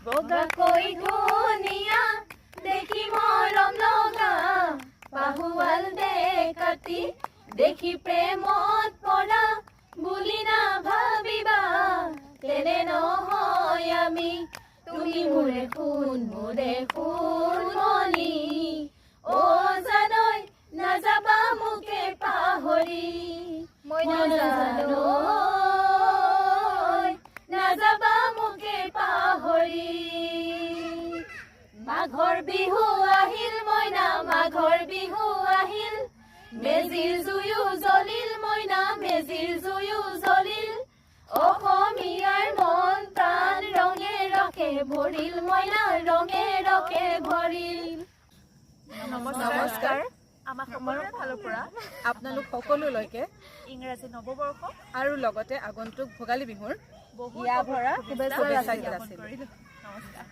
বগাকৈ ধুনীয়া দেখি মৰম লগা পাহুৱাল ডেকাটি দেখি প্ৰেমত পৰা বুলি নাভাবিবা তেনে নহয় আমি তুমি মোৰে সোণমণি অ জানৈ নাযাবা মোকে পাহৰি মই নাজানৈ নাযাবা মোকে পাহৰি মাঘৰ বিহু আহিল মইনা মাঘৰ বিহু আহিল মেজিৰ জুয়ো জ্বলিল মইনা মেজিৰ জুয়ো জ্বলিল অসমীয়াৰ মন প্ৰাণ ৰঙে ৰখে ভৰিল মইনা ৰঙে ৰখে ভৰিল নমস্কাৰ আমাৰ সকলোৰে ফালৰ পৰা আপোনালোক সকলোলৈকে ইংৰাজী নৱবৰ্ষ আৰু লগতে আগন্তুক ভোগালী বিহুৰ হিয়া ভৰা শুভেচ্ছা জ্ঞাপন কৰিলোঁ। নমস্কাৰ।